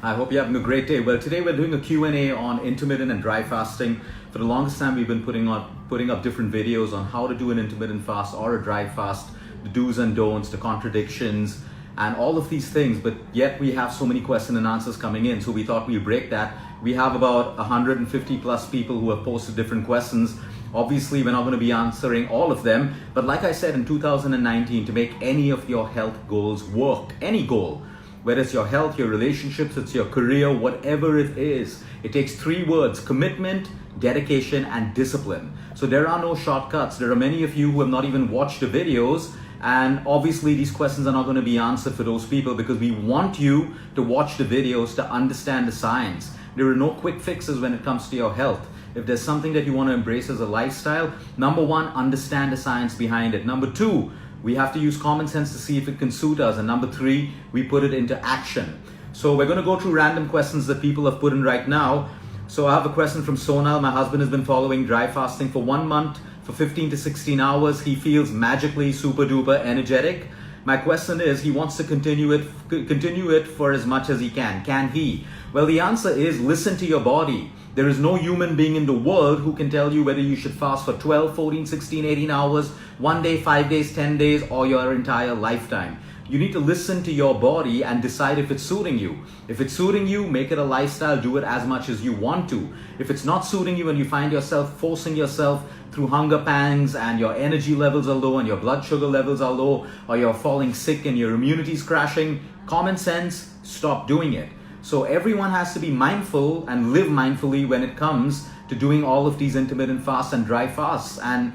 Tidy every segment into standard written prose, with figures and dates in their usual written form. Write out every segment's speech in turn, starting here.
I hope you're having a great day. Well, today we're doing a Q&A on intermittent and dry fasting. For the longest time, we've been putting up different videos on how to do an intermittent fast or a dry fast, the do's and don'ts, the contradictions, and all of these things. But yet we have so many questions and answers coming in, so we thought we'd break that. We have about 150 plus people who have posted different questions. Obviously, we're not going to be answering all of them, but like I said, in 2019, to make any of your health goals work, any goal, whether it's your health, your relationships, it's your career, whatever it is, it takes 3 words: commitment, dedication, and discipline. So there are no shortcuts. There are many of you who have not even watched the videos, and obviously these questions are not going to be answered for those people because we want you to watch the videos to understand the science. There are no quick fixes when it comes to your health. If there's something that you want to embrace as a lifestyle, number 1, understand the science behind it. Number 2, we have to use common sense to see if it can suit us. And number 3, we put it into action. So we're going to go through random questions that people have put in right now. So I have a question from Sonal. My husband has been following dry fasting for 1 month for 15 to 16 hours. He feels magically super duper energetic. My question is, he wants to continue it for as much as he can. Can he? Well, the answer is listen to your body. There is no human being in the world who can tell you whether you should fast for 12, 14, 16, 18 hours, 1 day, 5 days, 10 days, or your entire lifetime. You need to listen to your body and decide if it's suiting you. If it's suiting you, make it a lifestyle, do it as much as you want to. If it's not suiting you and you find yourself forcing yourself through hunger pangs and your energy levels are low and your blood sugar levels are low, or you're falling sick and your immunity is crashing, common sense, stop doing it. So everyone has to be mindful and live mindfully when it comes to doing all of these intermittent fasts and dry fasts. And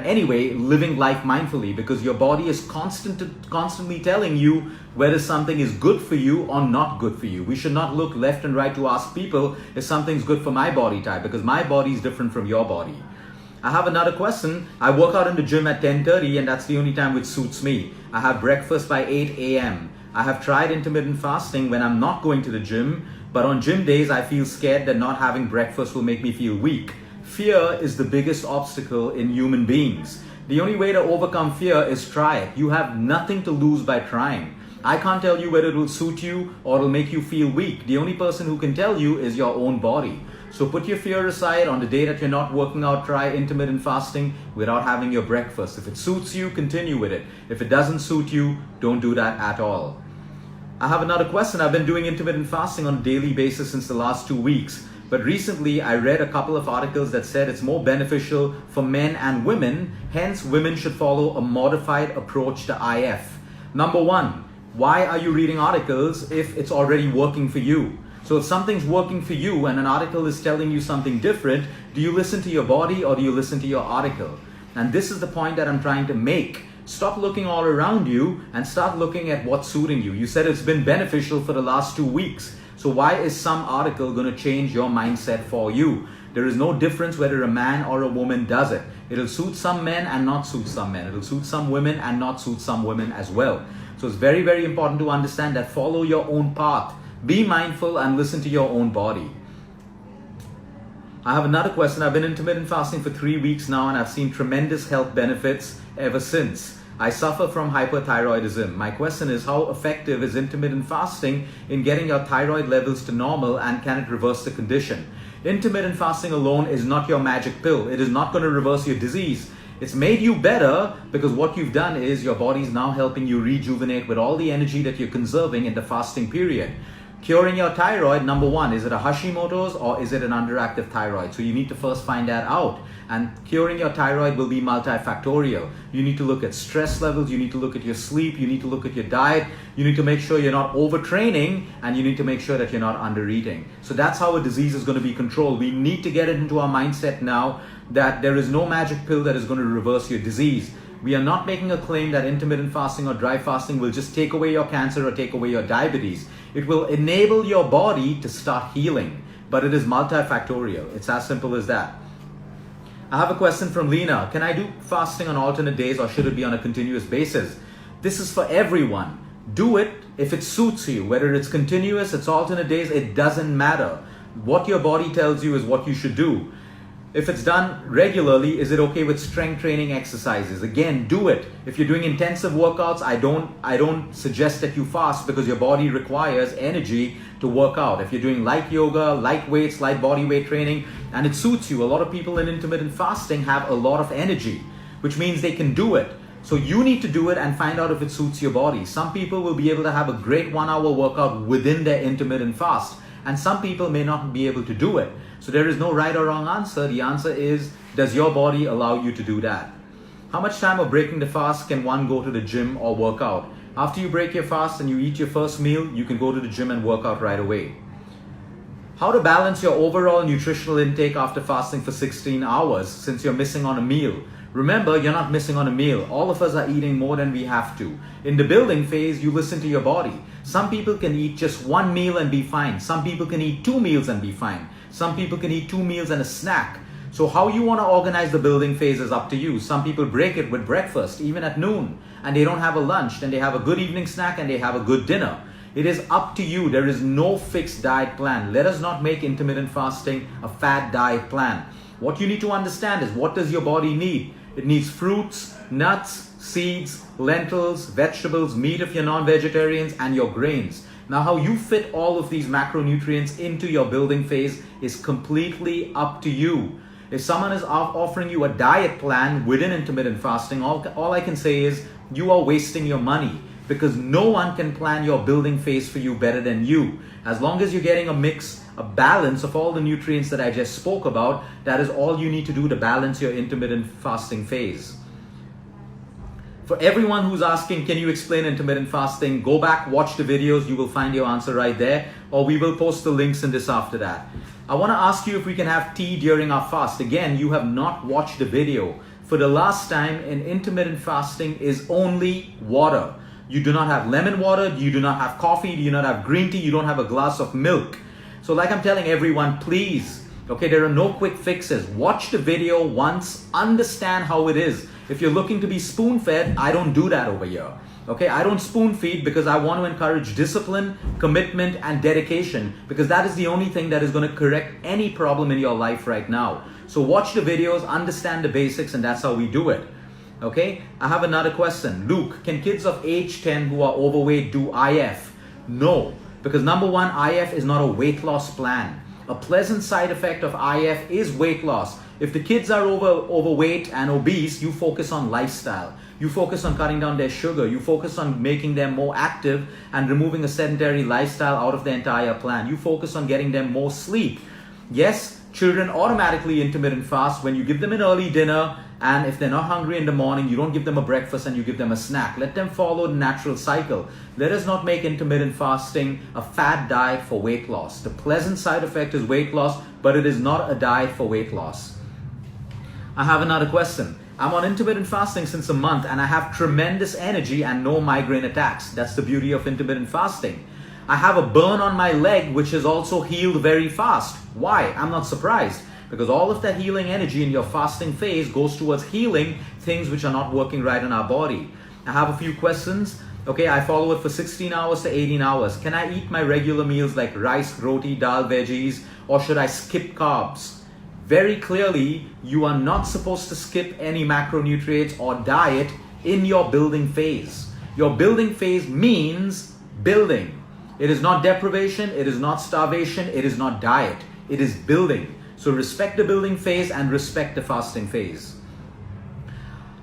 anyway, living life mindfully, because your body is constantly telling you whether something is good for you or not good for you. We should not look left and right to ask people if something's good for my body type, because my body is different from your body. I have another question. I work out in the gym at 10:30 and that's the only time which suits me. I have breakfast by 8 a.m. I have tried intermittent fasting when I'm not going to the gym, but on gym days I feel scared that not having breakfast will make me feel weak. Fear is the biggest obstacle in human beings. The only way to overcome fear is try it. You have nothing to lose by trying. I can't tell you whether it will suit you or it will make you feel weak. The only person who can tell you is your own body. So put your fear aside. On the day that you're not working out, try intermittent fasting without having your breakfast. If it suits you, continue with it. If it doesn't suit you, don't do that at all. I have another question. I've been doing intermittent fasting on a daily basis since the last 2 weeks. But recently I read a couple of articles that said it's more beneficial for men and women. Hence, women should follow a modified approach to IF. Number 1, why are you reading articles if it's already working for you? So if something's working for you and an article is telling you something different, do you listen to your body or do you listen to your article? And this is the point that I'm trying to make. Stop looking all around you and start looking at what's suiting you. You said it's been beneficial for the last 2 weeks. So why is some article going to change your mindset for you? There is no difference whether a man or a woman does it. It'll suit some men and not suit some men. It'll suit some women and not suit some women as well. So it's very, very important to understand that follow your own path. Be mindful and listen to your own body. I have another question. I've been intermittent fasting for 3 weeks now and I've seen tremendous health benefits ever since. I suffer from hyperthyroidism. My question is, how effective is intermittent fasting in getting your thyroid levels to normal, and can it reverse the condition? Intermittent fasting alone is not your magic pill. It is not going to reverse your disease. It's made you better because what you've done is your body is now helping you rejuvenate with all the energy that you're conserving in the fasting period. Curing your thyroid, number 1, is it a Hashimoto's or is it an underactive thyroid? So you need to first find that out. And curing your thyroid will be multifactorial. You need to look at stress levels, you need to look at your sleep, you need to look at your diet, you need to make sure you're not overtraining, and you need to make sure that you're not undereating. So that's how a disease is going to be controlled. We need to get it into our mindset now that there is no magic pill that is going to reverse your disease. We are not making a claim that intermittent fasting or dry fasting will just take away your cancer or take away your diabetes. It will enable your body to start healing, but it is multifactorial. It's as simple as that. I have a question from Lena. Can I do fasting on alternate days or should it be on a continuous basis? This is for everyone. Do it if it suits you. Whether it's continuous, it's alternate days, it doesn't matter. What your body tells you is what you should do. If it's done regularly, is it okay with strength training exercises? Again, do it. If you're doing intensive workouts, I don't suggest that you fast, because your body requires energy to work out. If you're doing light yoga, light weights, light body weight training, and it suits you, a lot of people in intermittent fasting have a lot of energy, which means they can do it. So you need to do it and find out if it suits your body. Some people will be able to have a great 1 hour workout within their intermittent fast, and some people may not be able to do it. So there is no right or wrong answer. The answer is, does your body allow you to do that? How much time of breaking the fast can one go to the gym or work out? After you break your fast and you eat your first meal, you can go to the gym and work out right away. How to balance your overall nutritional intake after fasting for 16 hours since you're missing on a meal? Remember, you're not missing on a meal. All of us are eating more than we have to. In the building phase, you listen to your body. Some people can eat just 1 meal and be fine. Some people can eat 2 meals and be fine. Some people can eat 2 meals and a snack. So how you want to organize the building phase is up to you. Some people break it with breakfast, even at noon, and they don't have a lunch, then they have a good evening snack and they have a good dinner. It is up to you. There is no fixed diet plan. Let us not make intermittent fasting a fad diet plan. What you need to understand is, what does your body need? It needs fruits, nuts, seeds, lentils, vegetables, meat if you're non-vegetarians, and your grains. Now, how you fit all of these macronutrients into your building phase is completely up to you. If someone is offering you a diet plan within intermittent fasting, all I can say is you are wasting your money, because no one can plan your building phase for you better than you. As long as you're getting a mix, a balance of all the nutrients that I just spoke about, that is all you need to do to balance your intermittent fasting phase. For everyone who's asking, can you explain intermittent fasting? Go back, watch the videos, you will find your answer right there, or we will post the links in this after that. I want to ask you if we can have tea during our fast. Again, you have not watched the video. For the last time, in intermittent fasting is only water. You do not have lemon water, you do not have coffee, you do not have green tea, you don't have a glass of milk. So like I'm telling everyone, please, okay, there are no quick fixes. Watch the video once, understand how it is. If you're looking to be spoon-fed, I don't do that over here. Okay, I don't spoon-feed, because I want to encourage discipline, commitment, and dedication, because that is the only thing that is going to correct any problem in your life right now. So watch the videos, understand the basics, and that's how we do it. Okay, I have another question. Luke, can kids of age 10 who are overweight do IF? No, because number one, IF is not a weight loss plan. A pleasant side effect of IF is weight loss. If the kids are overweight and obese, you focus on lifestyle. You focus on cutting down their sugar. You focus on making them more active and removing a sedentary lifestyle out of the entire plan. You focus on getting them more sleep. Yes, children automatically intermittent fast when you give them an early dinner, and if they're not hungry in the morning, you don't give them a breakfast and you give them a snack. Let them follow the natural cycle. Let us not make intermittent fasting a fad diet for weight loss. The pleasant side effect is weight loss, but it is not a diet for weight loss. I have another question. I'm on intermittent fasting since a month and I have tremendous energy and no migraine attacks. That's the beauty of intermittent fasting. I have a burn on my leg which has also healed very fast. Why? I'm not surprised, because all of that healing energy in your fasting phase goes towards healing things which are not working right in our body. I have a few questions. Okay, I follow it for 16 hours to 18 hours. Can I eat my regular meals like rice, roti, dal, veggies, or should I skip carbs? Very clearly, you are not supposed to skip any macronutrients or diet in your building phase. Your building phase means building. It is not deprivation, it is not starvation, it is not diet. It is building. So respect the building phase and respect the fasting phase.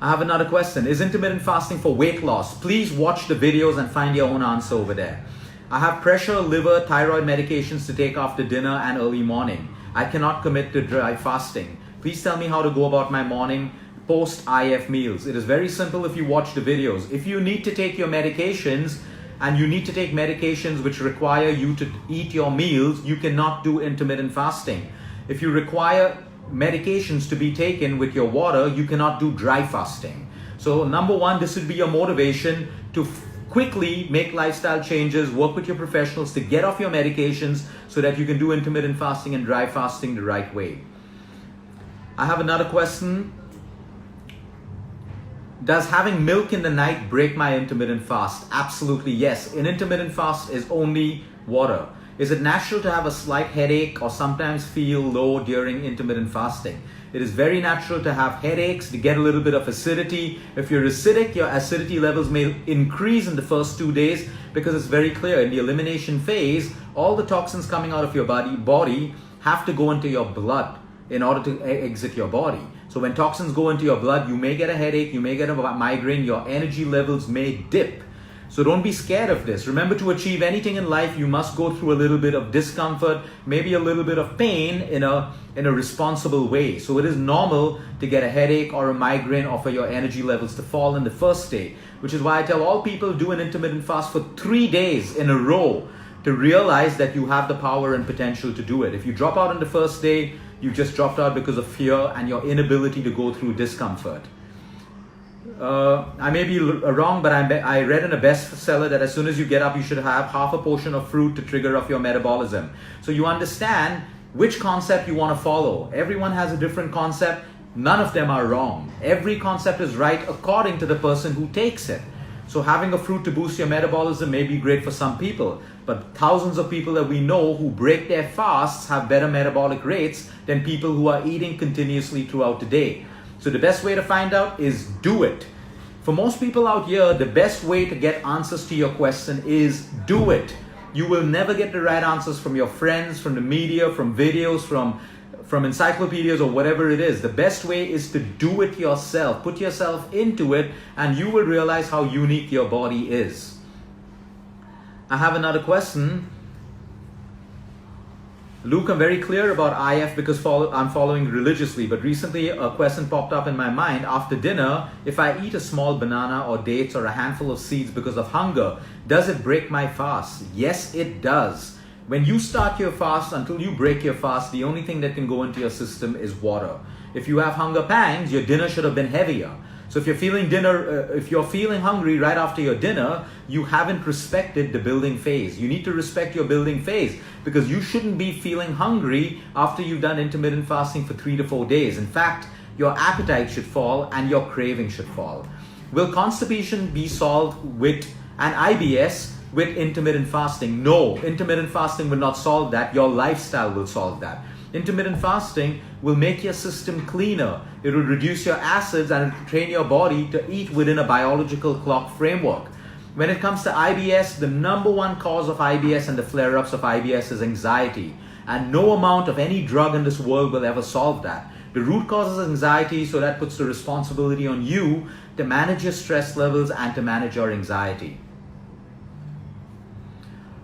I have another question. Is intermittent fasting for weight loss? Please watch the videos and find your own answer over there. I have pressure, liver, thyroid medications to take after dinner and early morning. I cannot commit to dry fasting. Please tell me how to go about my morning post-IF meals. It is very simple if you watch the videos. If you need to take your medications, and you need to take medications which require you to eat your meals, you cannot do intermittent fasting. If you require medications to be taken with your water, you cannot do dry fasting. So number one, this would be your motivation to quickly make lifestyle changes, work with your professionals to get off your medications so that you can do intermittent fasting and dry fasting the right way. I have another question. Does having milk in the night break my intermittent fast? Absolutely yes. An intermittent fast is only water. Is it natural to have a slight headache or sometimes feel low during intermittent fasting? It is very natural to have headaches, to get a little bit of acidity. If you're acidic, your acidity levels may increase in the first 2 days because it's very clear in the elimination phase, all the toxins coming out of your body have to go into your blood in order to exit your body. So when toxins go into your blood, you may get a headache, you may get a migraine, your energy levels may dip. So don't be scared of this. Remember, to achieve anything in life, you must go through a little bit of discomfort, maybe a little bit of pain in a responsible way. So it is normal to get a headache or a migraine or for your energy levels to fall in the first day, which is why I tell all people do an intermittent fast for 3 days in a row to realize that you have the power and potential to do it. If you drop out on the first day, you just dropped out because of fear and your inability to go through discomfort. I may be wrong, but I read in a bestseller that as soon as you get up, you should have half a portion of fruit to trigger off your metabolism. So you understand which concept you want to follow. Everyone has a different concept. None of them are wrong. Every concept is right according to the person who takes it. So having a fruit to boost your metabolism may be great for some people, but thousands of people that we know who break their fasts have better metabolic rates than people who are eating continuously throughout the day. So the best way to find out is do it. For most people out here, the best way to get answers to your question is do it. You will never get the right answers from your friends, from the media, from videos, from encyclopedias or whatever it is. The best way is to do it yourself. Put yourself into it and you will realize how unique your body is. I have another question. Luke, I'm very clear about IF because I'm following religiously, but recently a question popped up in my mind. After dinner, if I eat a small banana or dates or a handful of seeds because of hunger, does it break my fast? Yes, it does. When you start your fast, until you break your fast, the only thing that can go into your system is water. If you have hunger pangs, your dinner should have been heavier. So if you're feeling hungry right after your dinner, you haven't respected the building phase. You need to respect your building phase because you shouldn't be feeling hungry after you've done intermittent fasting for 3 to 4 days. In fact, your appetite should fall and your craving should fall. Will constipation be solved with an IBS with intermittent fasting? No, intermittent fasting will not solve that. Your lifestyle will solve that. Intermittent fasting will make your system cleaner. It will reduce your acids and train your body to eat within a biological clock framework. When it comes to IBS, the number one cause of IBS and the flare-ups of IBS is anxiety. And no amount of any drug in this world will ever solve that. The root cause is anxiety, so that puts the responsibility on you to manage your stress levels and to manage your anxiety.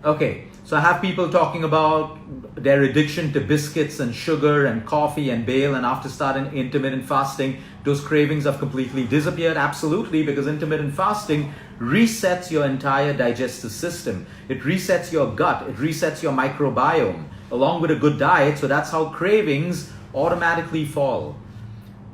Okay, so I have people talking about their addiction to biscuits and sugar and coffee and bale, and after starting intermittent fasting, those cravings have completely disappeared. Absolutely, because intermittent fasting resets your entire digestive system. It resets your gut, it resets your microbiome, along with a good diet, so that's how cravings automatically fall.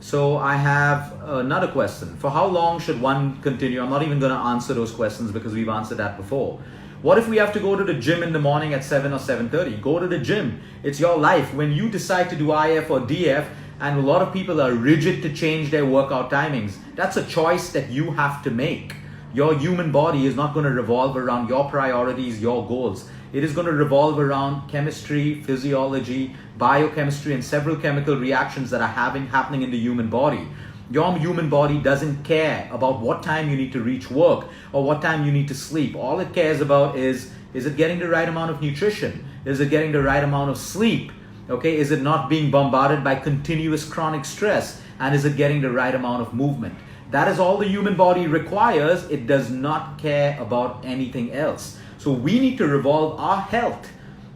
So I have another question. For how long should one continue? I'm not even going to answer those questions because we've answered that before. What if we have to go to the gym in the morning at 7 or 7:30? Go to the gym. It's your life. When you decide to do IF or DF, and a lot of people are rigid to change their workout timings, that's a choice that you have to make. Your human body is not going to revolve around your priorities, your goals. It is going to revolve around chemistry, physiology, biochemistry, and several chemical reactions that are happening in the human body. Your human body doesn't care about what time you need to reach work or what time you need to sleep. All it cares about is it getting the right amount of nutrition? Is it getting the right amount of sleep? Okay, is it not being bombarded by continuous chronic stress? And is it getting the right amount of movement? That is all the human body requires. It does not care about anything else. So we need to revolve our health.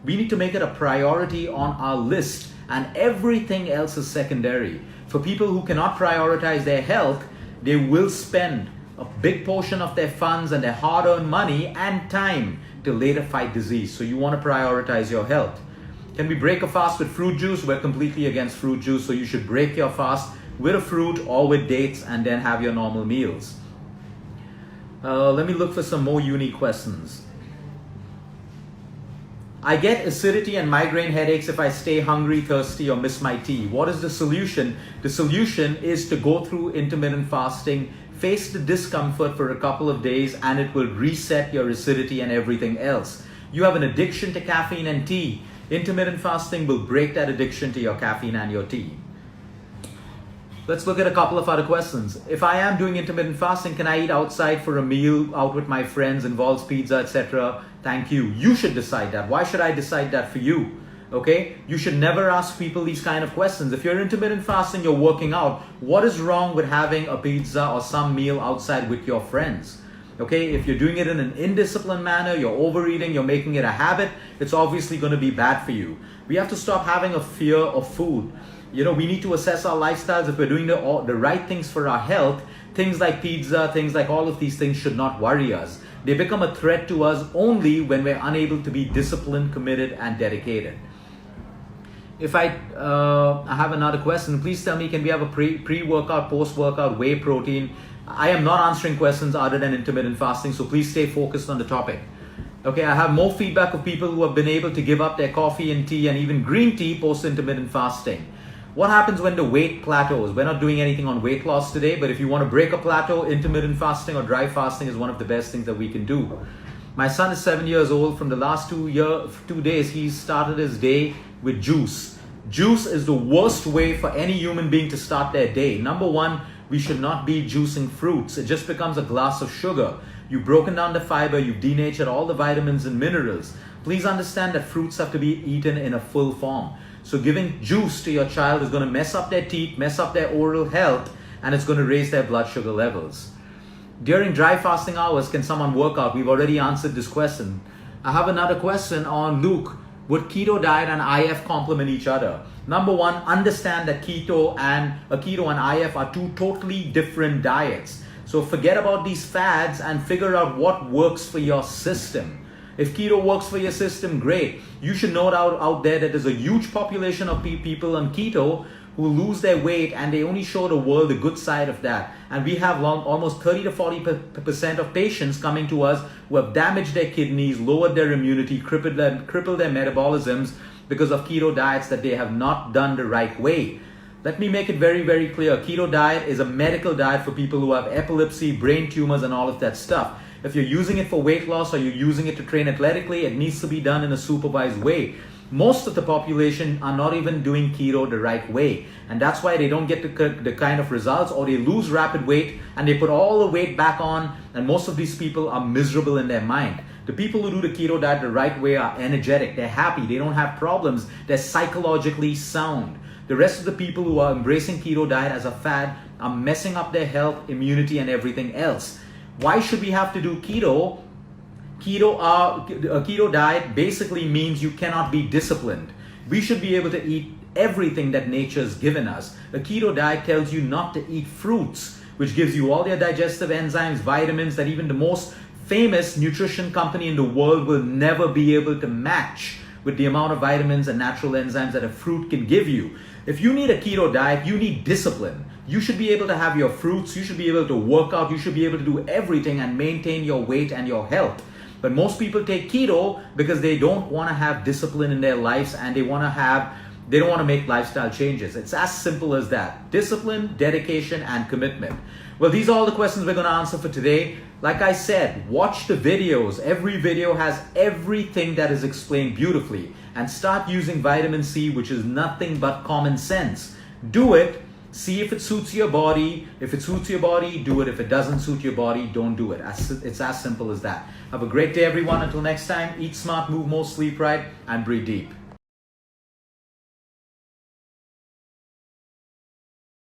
We need to make it a priority on our list, and everything else is secondary. For people who cannot prioritize their health, they will spend a big portion of their funds and their hard-earned money and time to later fight disease. So you want to prioritize your health. Can we break a fast with fruit juice? We're completely against fruit juice, so you should break your fast with a fruit or with dates and then have your normal meals. Let me look for some more unique questions. I get acidity and migraine headaches if I stay hungry, thirsty, or miss my tea. What is the solution? The solution is to go through intermittent fasting, face the discomfort for a couple of days, and it will reset your acidity and everything else. You have an addiction to caffeine and tea. Intermittent fasting will break that addiction to your caffeine and your tea. Let's look at a couple of other questions. If I am doing intermittent fasting, can I eat outside for a meal, out with my friends, involves pizza, etc.? Thank you. You should decide that. Why should I decide that for you? Okay? You should never ask people these kind of questions. If you're intermittent fasting, you're working out, what is wrong with having a pizza or some meal outside with your friends? Okay? If you're doing it in an indisciplined manner, you're overeating, you're making it a habit, it's obviously going to be bad for you. We have to stop having a fear of food. You know, we need to assess our lifestyles. If we're doing the right things for our health, things like pizza, things like all of these things should not worry us. They become a threat to us only when we're unable to be disciplined, committed, and dedicated. If I have another question, please tell me, can we have a pre-workout, post-workout, whey protein? I am not answering questions other than intermittent fasting, so please stay focused on the topic. Okay, I have more feedback of people who have been able to give up their coffee and tea and even green tea post-intermittent fasting. What happens when the weight plateaus? We're not doing anything on weight loss today, but if you want to break a plateau, intermittent fasting or dry fasting is one of the best things that we can do. My son is 7 years old. From the last 2 days, he's started his day with juice. Juice is the worst way for any human being to start their day. Number one, we should not be juicing fruits. It just becomes a glass of sugar. You've broken down the fiber, you've denatured all the vitamins and minerals. Please understand that fruits have to be eaten in a full form. So giving juice to your child is going to mess up their teeth, mess up their oral health, and it's going to raise their blood sugar levels. During dry fasting hours, can someone work out? We've already answered this question. I have another question on Luke. Would keto diet and IF complement each other? Number one, understand that keto and IF are two totally different diets. So forget about these fads and figure out what works for your system. If keto works for your system, great. You should know out there that there's a huge population of people on keto who lose their weight and they only show the world the good side of that. And we have almost 30 to 40% of patients coming to us who have damaged their kidneys, lowered their immunity, crippled their metabolisms because of keto diets that they have not done the right way. Let me make it very, very clear. Keto diet is a medical diet for people who have epilepsy, brain tumors, and all of that stuff. If you're using it for weight loss or you're using it to train athletically, it needs to be done in a supervised way. Most of the population are not even doing keto the right way. And that's why they don't get the kind of results, or they lose rapid weight and they put all the weight back on, and most of these people are miserable in their mind. The people who do the keto diet the right way are energetic, they're happy, they don't have problems, they're psychologically sound. The rest of the people who are embracing keto diet as a fad are messing up their health, immunity, and everything else. Why should we have to do keto? A keto diet basically means you cannot be disciplined. We should be able to eat everything that nature's given us. A keto diet tells you not to eat fruits, which gives you all their digestive enzymes, vitamins that even the most famous nutrition company in the world will never be able to match with the amount of vitamins and natural enzymes that a fruit can give you. If you need a keto diet, you need discipline. You should be able to have your fruits, you should be able to work out, you should be able to do everything and maintain your weight and your health. But most people take keto because they don't want to have discipline in their lives and they don't want to make lifestyle changes. It's as simple as that. Discipline, dedication, and commitment. Well, these are all the questions we're going to answer for today. Like I said, watch the videos. Every video has everything that is explained beautifully. And start using vitamin C, which is nothing but common sense. Do it. See if it suits your body. If it suits your body, do it. If it doesn't suit your body, don't do it. It's as simple as that. Have a great day, everyone. Until next time, eat smart, move more, sleep right, and breathe deep.